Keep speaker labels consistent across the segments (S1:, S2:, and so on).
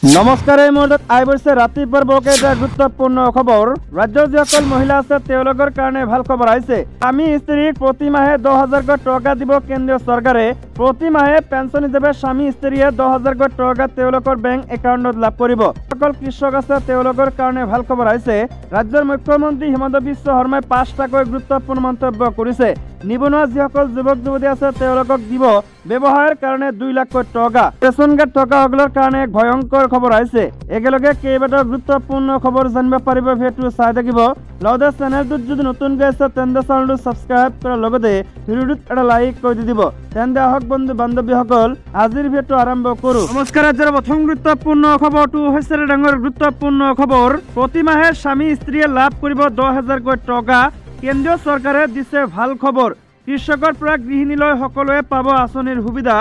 S1: নমস্কাৰ। এই মুহূৰ্তত আহিছে ৰাতিপুৱাৰ বৰকেইটা গুৰুত্বপূৰ্ণ খবৰ। ৰাজ্যৰ যিসকল মহিলা আছে তেওঁলোকৰ কাৰণে ভাল খবৰ আহিছে। স্বামী স্ত্ৰীক প্ৰতি মাহে 10,000 টকা দিব কেন্দ্ৰীয় চৰকাৰে। প্ৰতি মাহে পেঞ্চন হিচাপে স্বামী স্ত্ৰীয়ে 10,000 টকা তেওঁলোকৰ বেংক একাউণ্টত লাভ কৰিব। যিসকল কৃষক আছে তেওঁলোকৰ কাৰণে ভাল খবৰ আহিছে। ৰাজ্যৰ মুখ্যমন্ত্ৰী হিমন্ত বিশ্ব শৰ্মাই 5টাকৈ গুৰুত্বপূৰ্ণ মন্তব্য কৰিছে। নিবনুৱা যিসকল যুৱক যুৱতী আছে তেওঁলোকক দিব ব্যৱসায়ৰ কাৰণে 2 লাখ টকা। ৰেচন কাৰ্ড থকাসকলৰ কাৰণে এক ভয়ংকৰ খবৰ আহিছে। একেলগে কেইবাটাও গুৰুত্বপূৰ্ণ খবৰ জানিব পাৰিব। ভিডিঅ'টো চাই থাকিব। লগতে চেনেলটোত যদি নতুনকৈ আছে তেন্তে চেনেলটো ছাবস্ক্ৰাইব কৰাৰ লগতে ভিডিঅ'টোত এটা লাইক কৰি দিব। তেন্তে আহক বন্ধু বান্ধৱীসকল আজিৰ ভিডিঅ'টো আৰম্ভ কৰোঁ। নমস্কাৰ। আজিৰ প্ৰথম গুৰুত্বপূৰ্ণ খবৰটো হৈছে ডাঙৰ গুৰুত্বপূৰ্ণ খবৰ। প্ৰতি মাহে স্বামী স্ত্ৰীয়ে লাভ কৰিব 10,000 টকা। কেন্দ্ৰীয় চৰকাৰে দিছে ভাল খবৰ। কৃষকৰ পৰা গৃহিণীলৈ সকলোৱে পাব আঁচনিৰ সুবিধা।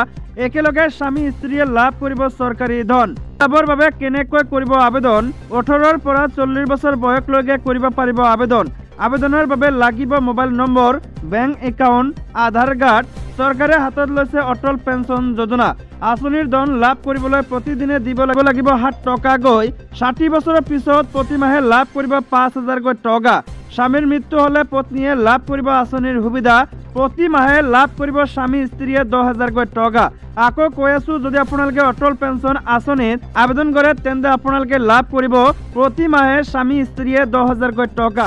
S1: একেলগে স্বামী স্ত্ৰীয়ে লাভ কৰিব চৰকাৰী ধন। লাভৰ বাবে কেনেকৈ কৰিব আবেদন? 18ৰ পৰা 40 বছৰ বয়সলৈকে কৰিব পাৰিব আবেদন। আবেদনৰ বাবে লাগিব মোবাইল নম্বৰ, বেংক একাউণ্ট, আধাৰ কাৰ্ড। চৰকাৰে হাতত লৈছে অটল পেঞ্চন যোজনা। আঁচনিৰ ধন লাভ কৰিবলৈ প্ৰতিদিনে দিব লাগিব 7 টকাকৈ। 60 বছৰৰ পিছত প্ৰতি মাহে লাভ কৰিব 5,000 টকা। স্বামীৰ মৃত্যু হলে পত্নীয়ে লাভ কৰিব আঁচনিৰ সুবিধা। প্ৰতি মাহে লাভ কৰিব স্বামী স্ত্ৰীয়ে 10,000 টকা। আকৌ কৈ আছো, যদি আপোনালোকে অটল পেঞ্চন আঁচনিত আবেদন কৰে তেন্তে আপোনালোকে লাভ কৰিব প্ৰতি মাহে স্বামী স্ত্ৰীয়ে 10,000 টকা।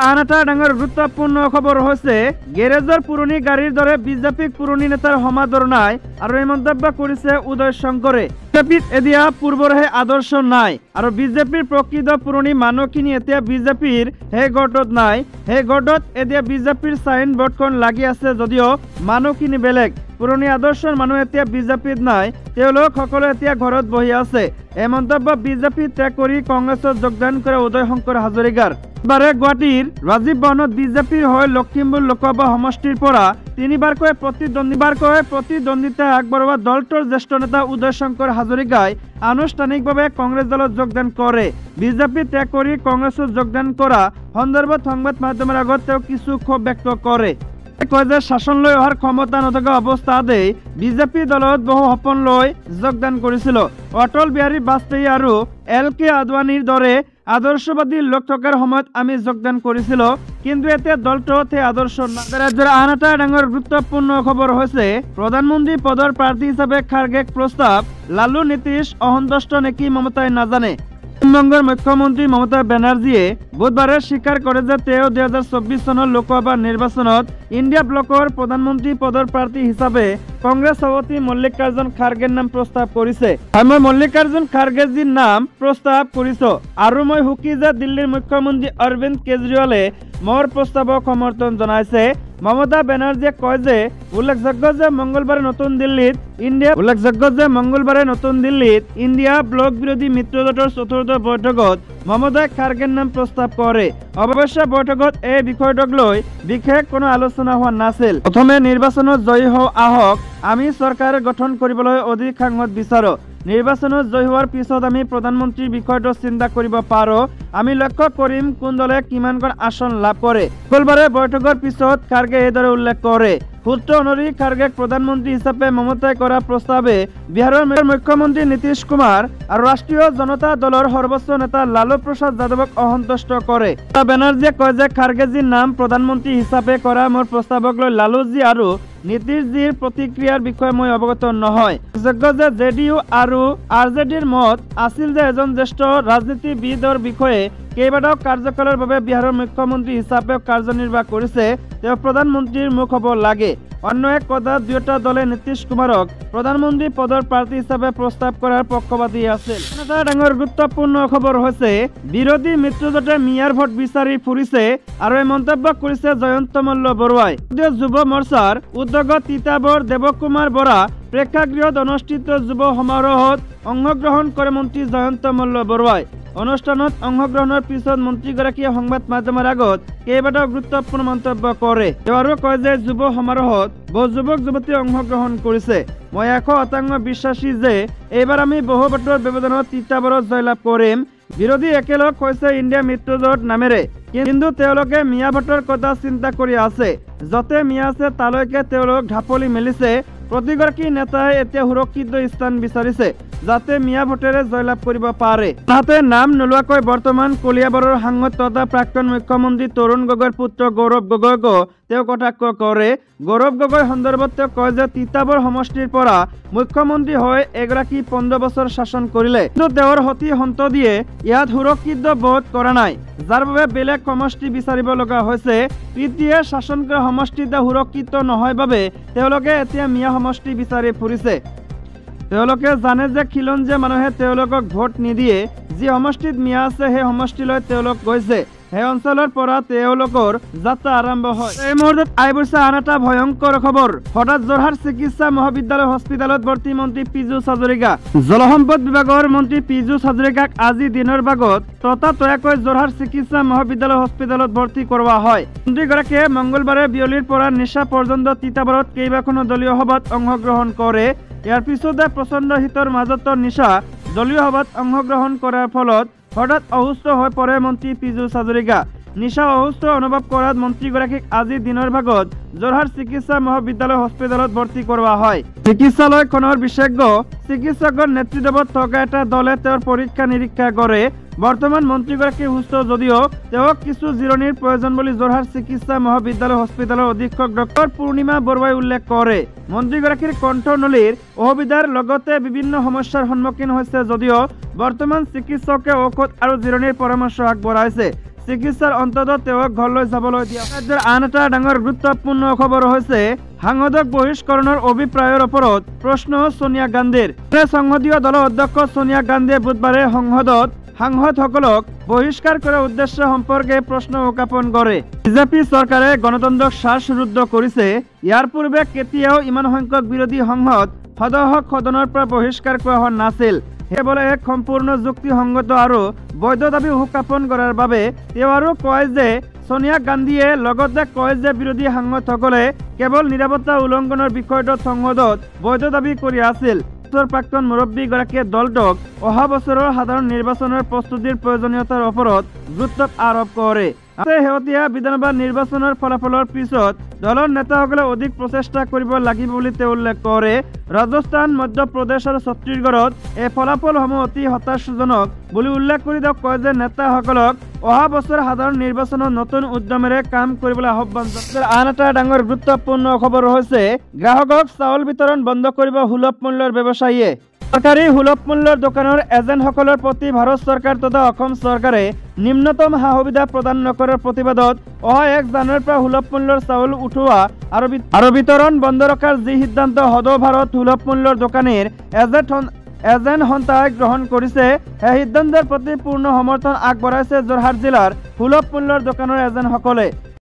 S1: আন এটা ডাঙৰ গুৰুত্বপূৰ্ণ খবৰ হৈছে গেৰেজৰ পুৰণি গাড়ীৰ দৰে বিজেপিক পুৰণি নেতাৰ সমাদৰ নাই। আৰু এই মন্তব্য কৰিছে উদয় শংকৰে। বিজেপিত এতিয়া পূৰ্বৰহে আদৰ্শ নাই আৰু বিজেপিৰ প্ৰকৃত পুৰণি মানুহখিনি এতিয়া বিজেপিৰ সেই গঢ়ত নাই। সেই গঢ়ত এতিয়া বিজেপিৰ চাইন বৰ্ডখন লাগি আছে যদিও মানুহখিনি বেলেগ। পুৰণি আদৰ্শৰ মানুহ এতিয়া বিজেপিত নাই। তেওঁলোক সকলো এতিয়া ঘৰত বহি আছে। এই মন্তব্য বিজেপি ত্যাগ কৰি কংগ্ৰেছত যোগদান কৰে উদয় শংকৰ হাজৰিকাৰ। বাৰে গুৱাহাটীৰ ৰাজীৱ ভৱনত বিজেপিৰ হৈ লখিমপুৰ লোকসভা সমষ্টিৰ পৰা তিনিবাৰকৈ প্ৰতিদ্বন্দ্বিতা আগবঢ়োৱা দলটোৰ জ্যেষ্ঠ নেতা উদয় শংকৰ হাজৰিকাই আনুষ্ঠানিকভাৱে কংগ্ৰেছ দলত যোগদান কৰে। বিজেপি ত্যাগ কৰি কংগ্ৰেছত যোগদান কৰা সন্দৰ্ভত সংবাদ মাধ্যমৰ আগত তেওঁ কিছু ক্ষোভ ব্যক্ত কৰে। কয় যে শাসন লৈ অহাৰ ক্ষমতা নথকা অৱস্থাতেই বিজেপি দলত বহু সপোন লৈ যোগদান কৰিছিল। অটল বিহাৰী বাজপেয়ী আৰু LK আদৱানীৰ দৰে আদৰ্শবাদী লোক থকাৰ সময়ত আমি যোগদান কৰিছিলো, কিন্তু এতিয়া দলটোত সেই আদৰ্শ নাই। ৰাজ্যৰ আন এটা ডাঙৰ গুৰুত্বপূৰ্ণ খবৰ হৈছে প্ৰধানমন্ত্ৰী পদৰ প্ৰাৰ্থী হিচাপে খাৰ্গেক প্ৰস্তাৱ। লালু নীতিশ অসন্তুষ্ট নেকি মমতাই নাজানে। পশ্চিমবংগৰ মুখ্যমন্ত্ৰী মমতা বেনাৰ্জীয়ে বুধবাৰে স্বীকাৰ কৰে যে তেওঁ 2024 চনৰ লোকসভা নিৰ্বাচনত ইণ্ডিয়া ব্লকৰ প্ৰধানমন্ত্ৰী পদৰ প্ৰাৰ্থী হিচাপে কংগ্ৰেছ সভাপতি মল্লিকাৰ্জুন খাৰ্গেৰ নাম প্ৰস্তাৱ কৰিছে। মই মল্লিকাৰ্জুন খাৰ্গেজীৰ নাম প্ৰস্তাৱ কৰিছো আৰু মই সুখী যে দিল্লীৰ মুখ্যমন্ত্ৰী অৰবিন্দ কেজৰিৱালে মোৰ প্ৰস্তাৱক সমৰ্থন জনাইছে। মমতা বেনাৰ্জীয়ে কয় যে উল্লেখযোগ্য যে মংগলবাৰে নতুন দিল্লীত ইণ্ডিয়া ব্লক বিৰোধী মিত্ৰজোঁটৰ 4ৰ্থ বৈঠকত মমতাই খাৰ্গেৰ নাম প্ৰস্তাৱ কৰে। অৱশ্যে বৈঠকত এই বিষয়টোক লৈ বিশেষ কোনো আলোচনা হোৱা নাছিল। প্ৰথমে নিৰ্বাচনত জয়ী আহক, আমি চৰকাৰ গঠন কৰিবলৈ অধিক সাংসদ বিচাৰো। নিৰ্বাচনত জয়ী হোৱাৰ পিছত আমি প্ৰধানমন্ত্ৰীৰ বিষয়টো চিন্তা কৰিব পাৰোঁ। আমি লক্ষ্য কৰিম কোন দলে কিমানখন আসন লাভ কৰে। মঙলবাৰে বৈঠকৰ পিছত খাৰ্গে এইদৰে উল্লেখ কৰে। সূত্ৰ অনুসৰি খাৰ্গেক প্ৰধানমন্ত্ৰী হিচাপে মমতাই কৰা প্ৰস্তাৱে বিহাৰৰ মুখ্যমন্ত্ৰী নীতিশ কুমাৰ আৰু ৰাষ্ট্ৰীয় জনতা দলৰ সৰ্বোচ্চ নেতা লালু প্ৰসাদ যাদৱক অসন্তুষ্ট কৰে। বেনাৰ্জীয়ে কয় যে খাৰ্গেজীৰ নাম প্ৰধানমন্ত্ৰী হিচাপে কৰা মোৰ প্ৰস্তাৱক লৈ লালুজী আৰু নীতিশজীৰ প্ৰতিক্ৰিয়াৰ বিষয়ে মই অৱগত নহয়। যোগ্য যে JDU আৰু RJDৰ মত আছিল যে এজন জ্যেষ্ঠ ৰাজনীতিবিদৰ বিষয়ে কেইবাটাও কাৰ্যকালৰ বাবে বিহাৰৰ মুখ্যমন্ত্ৰী হিচাপে কাৰ্যনিৰ্বাহ কৰিছে, তেওঁ প্ৰধানমন্ত্ৰীৰ মুখ হ'ব লাগে। অন্য এক কথাত দুয়োটা দলে নীতিশ কুমাৰক প্ৰধানমন্ত্ৰী পদৰ প্ৰাৰ্থী হিচাপে প্ৰস্তাৱ কৰাৰ পক্ষপাতী আছিল। এটা ডাঙৰ গুৰুত্বপূৰ্ণ খবৰ হৈছে বিৰোধী মিত্ৰজোঁটে মিয়াৰ ভোট বিচাৰি ফুৰিছে আৰু এই মন্তব্য কৰিছে জয়ন্ত মল্ল বৰুৱাই। যুৱ মৰ্চাৰ উদ্যোগত তিতাবৰ দেৱকুমাৰ বৰা প্ৰেক্ষাগৃহত অনুষ্ঠিত যুৱ সমাৰোহত অংশগ্ৰহণ কৰে মন্ত্ৰী জয়ন্ত মল্ল বৰুৱাই। অনুষ্ঠানত অংশগ্ৰহণৰ পিছত মন্ত্ৰীগৰাকীয়ে সংবাদ মাধ্যমৰ আগত কেইবাটাও গুৰুত্বপূৰ্ণ মন্তব্য কৰে। তেওঁ আৰু কয় যে যুৱ সমাৰোহত বহু যুৱক যুৱতী অংশগ্ৰহণ কৰিছে। মই 100% বিশ্বাসী যে এইবাৰ আমি বহু ভোটৰ ব্যৱধানত তিতাবৰত জয়লাভ কৰিম। বিৰোধী একেলগ হৈছে ইণ্ডিয়া মিত্ৰজোঁট নামেৰে, কিন্তু তেওঁলোকে মিয়া ভোটৰ কথা চিন্তা কৰি আছে। য'তে মিয়া আছে তালৈকে তেওঁলোক ঢাপলি মেলিছে। প্ৰতিগৰাকী নেতাই এতিয়া সুৰক্ষিত স্থান বিচাৰিছে। যাতে মিয়া ভোটেৰে জয়লাভ কৰিব পাৰে। তাতে নাম নোলোৱাকৈ বৰ্তমান কলিয়াবৰৰ সাংসদ তথা প্ৰাক্তন মুখ্যমন্ত্ৰী তৰুণ গগৈৰ পুত্ৰ গৌৰৱ গগৈকো তেওঁ কটাক্ষ কৰে। গৌৰৱ গগৈ সন্দৰ্ভত তেওঁ কয় যে তিতাবৰ সমষ্টিৰ পৰা মুখ্যমন্ত্ৰী হৈ এগৰাকী 15 বছৰ শাসন কৰিলে, কিন্তু তেওঁৰ সতী সন্ততিয়ে ইয়াত সুৰক্ষিত বোধ কৰা নাই, যাৰ বাবে বেলেগ সমষ্টি বিচাৰিব লগা হৈছে। পিতৃয়ে শাসন কৰা সমষ্টিত সুৰক্ষিত নহয় বাবে তেওঁলোকে এতিয়া মিয়া সমষ্টি বিচাৰি ফুৰিছে। তেওঁলোকে জানে যে খিলঞ্জীয়া মানুহে তেওঁলোকক ভোট নিদিয়ে। যি সমষ্টিত মিয়া আছে সেই সমষ্টিলৈ তেওঁলোক গৈছে, সেই অঞ্চলৰ পৰা তেওঁলোকৰ যাত্ৰা আৰম্ভ হয়। এই মুহূৰ্তত আইবুৰছে আন এটা ভয়ংকৰ খবৰ। হঠাৎ যোৰহাট চিকিৎসা মহাবিদ্যালয় হস্পিতালত ভৰ্তি মন্ত্ৰী পীযুষ হাজৰিকা। জলসম্পদ বিভাগৰ মন্ত্ৰী পীযুষ হাজৰিকাক আজি দিনৰ ভাগত ততাতৈয়াকৈ যোৰহাট চিকিৎসা মহাবিদ্যালয় হস্পিতালত ভৰ্তি কৰোৱা হয়। মন্ত্ৰীগৰাকীয়ে মঙলবাৰে বিয়লিৰ পৰা নিশা পৰ্যন্ত তিতাবৰত কেইবাখনো দলীয় সভাত অংশগ্ৰহণ কৰে। ইয়াৰ পিছতে প্ৰচণ্ড শীতৰ মাজতো নিশা দলীয় সভাত অংশগ্ৰহণ কৰাৰ ফলত হঠাৎ অসুস্থ হৈ পৰে মন্ত্ৰী পীযুষ হাজৰিকা। নিশা অসুস্থ অনুভৱ কৰাত মন্ত্ৰীগৰাকীক আজি দিনৰ ভাগত যোৰহাট চিকিৎসা মহাবিদ্যালয় হস্পিতালত ভৰ্তি কৰোৱা হয়। চিকিৎসালয়খনৰ বিশেষজ্ঞ চিকিৎসকৰ নেতৃত্বত থকা এটা দলে তেওঁৰ পৰীক্ষা নিৰীক্ষা কৰে। বৰ্তমান মন্ত্ৰীগৰাকী সুস্থ যদিও তেওঁক কিছু জিৰণিৰ প্ৰয়োজন বুলি যোৰহাট চিকিৎসা মহাবিদ্যালয় হস্পিতালৰ অধীক্ষক ডক্টৰ পূৰ্ণিমা বৰুৱাই উল্লেখ কৰে। মন্ত্ৰীগৰাকীৰ কণ্ঠনলীৰ অসুবিধাৰ লগতে বিভিন্ন সমস্যাৰ সন্মুখীন হৈছে যদিও বৰ্তমান চিকিৎসকে ঔষধ আৰু জিৰণিৰ পৰামৰ্শ আগবঢ়াইছে। চিকিৎসাৰ অন্তত তেওঁক ঘৰলৈ যাবলৈ দিয়া। ৰাজ্যৰ আন এটা ডাঙৰ গুৰুত্বপূৰ্ণ খবৰ হৈছে সাংসদক বহিষ্কৰণৰ অভিপ্ৰায়ৰ ওপৰত প্ৰশ্ন সোনিয়া গান্ধীৰ। সংসদীয় দলৰ অধ্যক্ষ সোনিয়া গান্ধীয়ে বুধবাৰে সংসদত সাংসদসকলক বহিষ্কাৰ কৰাৰ উদ্দেশ্য সম্পৰ্কে প্ৰশ্ন উত্থাপন কৰে। বিজেপি চৰকাৰে গণতন্ত্ৰক শ্বাসৰুদ্ধ কৰিছে। ইয়াৰ পূৰ্বে কেতিয়াও ইমান সংখ্যক বিৰোধী সংসদ সদস্যক সদনৰ পৰা বহিষ্কাৰ কৰা হোৱা নাছিল। কেৱল এক সম্পূৰ্ণ যুক্তিসংগত আৰু বৈধ দাবী উত্থাপন কৰাৰ বাবে তেওঁ আৰু কয় যে সোনিয়া গান্ধীয়ে লগতে কয় যে বিৰোধী সাংসদসকলে কেৱল নিৰাপত্তা উলংঘনৰ বিষয়টোত সংসদত বৈধ দাবী কৰি আছিল। প্ৰাক্তন মুৰব্বীগৰাকীয়ে দলটোক অহা বছৰৰ সাধাৰণ নিৰ্বাচনৰ প্ৰস্তুতিৰ প্ৰয়োজনীয়তাৰ ওপৰত গুৰুত্ব আৰোপ কৰে। শেহতীয়া বিধানসভা নিৰ্বাচনৰ ফলাফলৰ পিছত দলৰ নেতাসকলে অধিক প্ৰচেষ্টা কৰিব লাগিব বুলি তেওঁ উল্লেখ কৰে। ৰাজস্থান, মধ্যপ্ৰদেশ আৰু ছত্তীশগড়ত এই ফলাফলসমূহ অতি হতাশাজনক বুলি উল্লেখ কৰি তেওঁ কয় যে নেতাসকলক অহা বছৰ সাধাৰণ নিৰ্বাচনত নতুন উদ্যমেৰে কাম কৰিবলৈ আহ্বান জনাইছে। আন এটা ডাঙৰ গুৰুত্বপূৰ্ণ খবৰ হৈছে গ্ৰাহকক চাউল বিতৰণ বন্ধ কৰিব সুলভ মূল্যৰ ব্যৱসায়ীয়ে। চৰকাৰী সুলভ মূল্যৰ দোকানৰ এজেণ্টসকলৰ প্ৰতি ভাৰত চৰকাৰ তথা অসম চৰকাৰে নিম্নতম সা সুবিধা প্ৰদান নকৰাৰ প্ৰতিবাদত অহা 1 জানুৱাৰীৰ পৰা সুলভ মূল্যৰ চাউল উঠোৱা আৰু বিতৰণ বন্ধ ৰখাৰ যি সিদ্ধান্ত সদৌ ভাৰত সুলভ মূল্যৰ দোকানীৰ এজেণ্ট সন্থাই গ্ৰহণ কৰিছে, সেই সিদ্ধান্তৰ প্ৰতি পূৰ্ণ সমৰ্থন আগবঢ়াইছে যোৰহাট জিলাৰ সুলভ মূল্যৰ দোকানৰ এজেণ্টসকলে।